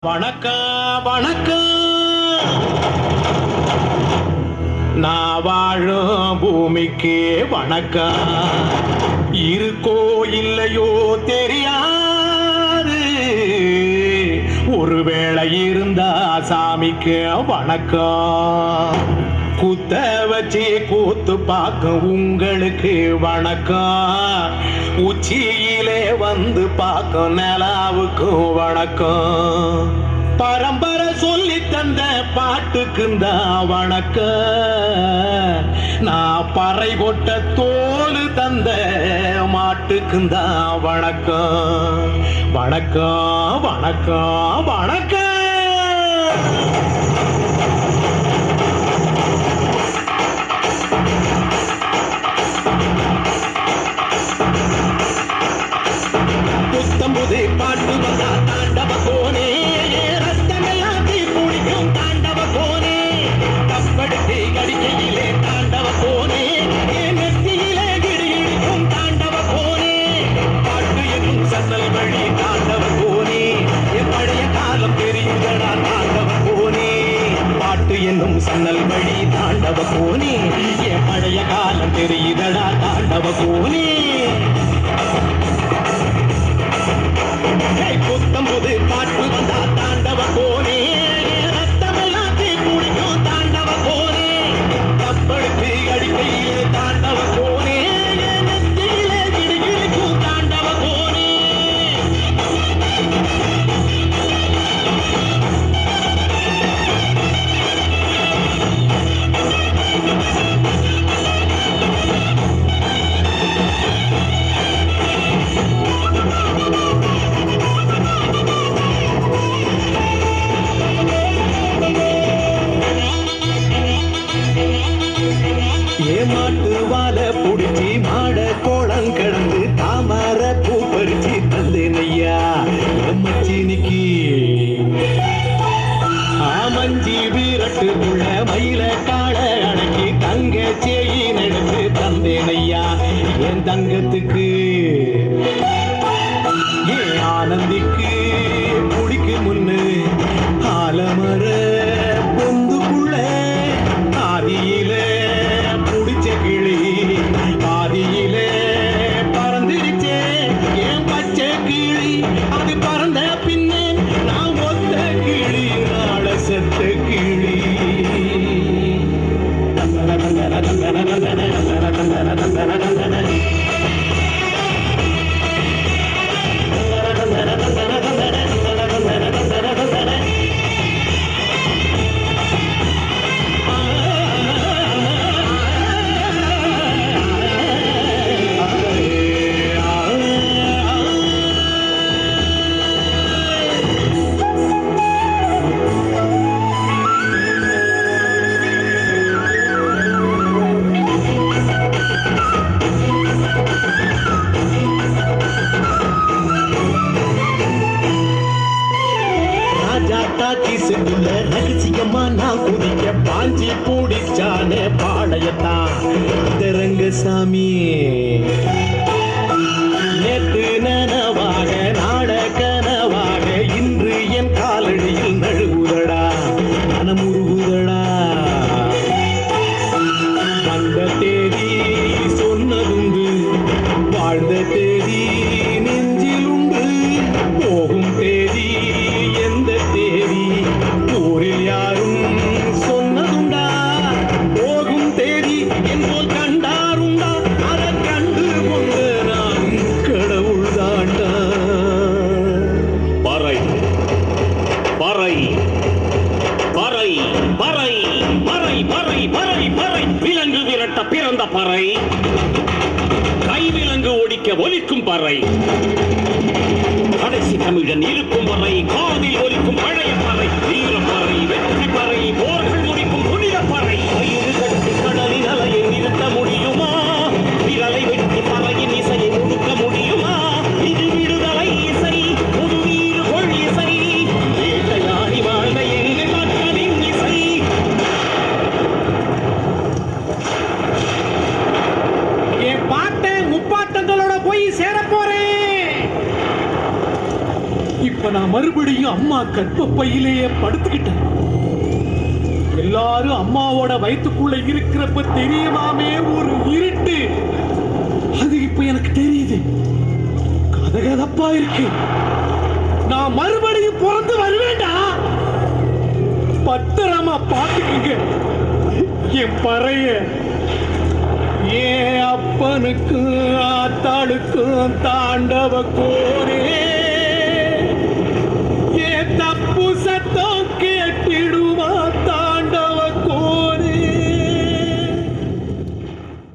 வணக்கம் வணக்கம். நான் வாழும் பூமிக்கு வணக்கம். இருக்கோ இல்லையோ தெரியாது, ஒருவேளை இருந்தா சாமிக்கு வணக்கம். குத்த வச்சு கூத்து பார்க்க உங்களுக்கு வணக்கம். உச்சியிலே வந்து பார்க்க நிலாவுக்கும் வணக்கம். பரம்பரை சொல்லி தந்த பாட்டுக்குந்தா வணக்கம். நான் பறை கொட்ட தோல் தந்த மாட்டுக்குந்தா வணக்கம். வணக்கம் வணக்கம் வணக்கம். புத்தம்புது பாட்டு வந்தா தாண்டவ கோனே, ரத்தமெல்லாம் தீ பிடிக்கும் தாண்டவ கோனே. கப்படுத்தி கடிக்கையிலே தாண்டவ கோனே, நெத்தியிலே கிடிக்கும் தாண்டவ கோனே. பாட்டு என்னும் சன்னல் வழி தாண்டவ கோனே, என் பழைய காலம் தெரியுதடா தாண்டவ கோனே. பாட்டு என்னும் சன்னல் வழி தாண்டவ கோனே, என் பழைய காலம் தெரியுதடா தாண்டவ கோனே. புத்தம்புது பாட்டு வந்தா தாண்டவ கோனே, ரத்தமெல்லாம் தீ குடிக்கும் தாண்டவ கோனே. கப்படுத்து அடிக்கையிலே தாண்டவ கோனே, நெத்தியிலே கிடிகிடிக்கும் தாண்டவ கோனே. ஏமாட்டு வாழ புடிச்சி மாட கோளம் கடந்து தாமர பூ பறிச்சு தந்தேனையா எம்மச்சினிக்கு. ஆமஞ்சி வீரட்டுக்குள்ள மயில கால அடக்கி தங்க சேயி நடந்து தந்தேனையா என் தங்கத்துக்கு. ஏன் ஆனந்திக்கு குடிக்கு முன்னு ஆலமர பொந்துக்குள்ள ஆதியில புடிச்ச கிளி பாதியிலே பறந்துருச்சே என் பச்சை கிளி. அது பறந்த பின்னே நான் ஒத்த கிளி, நாள செத்த கிளி. ரகசியமா நான் குதிக்க பாஞ்சி பூடிச்சானே பாளையத்தான் ரங்கசாமி. நேற்று நனவாக நாட கனவாக இன்று என் காலடியில் நழுகுதடா மனமுருகுதடா. வந்த தேதி சொன்னதுண்டு, வாழ்ந்த தேதி நெஞ்சில் உண்டு. போகும் தேதி எந்த தேதி ஊரில் யாரும் சொன்னதுண்டா. போகும் தேதி என்போல் கண்டாருண்டா, அதை கண்டு கொண்ட நான் கடவுள் தாண்டா. பறை பறை பறை பறை பறை பறை பறை பறை. விலங்கு விரட்ட பிறந்த பறை, கைவிலங்கு ஒடிக்க ஒலிக்கும் பறை. கடைசி தமிழன் இருக்கும் வரை காதில் ஒலிக்கும் பழைய பறை. வீரப்பறை வெற்றி பறை, போர்கள் முடிக்கும் புனித பறை. வயிறு கட்டி கடலின் அலையை நிறுத்த முடியுமா? விரலை வெட்டி பறையின் இசையை முடுக்க முடியுமா? இது விடுதலை இசை, புது வீறு கொள் இசை, வேட்டையாடி வாழ்ந்த எங்கள் மக்களின் இசை. என் பாட்டை முப்பாட்டங்களோட போய் சேர போறேன். இப்ப இப்ப நான் மறுபடியும் அம்மா கர்ப்பப்பையிலேயே படுத்துக்கிட்டேன். எல்லாரும் அம்மாவோட வயிற்றுக்குள்ள இருக்கிறப்ப தெரியுமாமே ஒரு இருட்டு, அது இப்ப எனக்கு தெரியுது. கதகதப்பா இருக்கு. நான் மறுபடியும் பிறந்து வருவேண்டா. பத்திரமா பாத்துக்குங்க என் பறைய. ஏன் அப்பனுக்கும் ஆத்தாளுக்கும் தாண்டவ கோரே.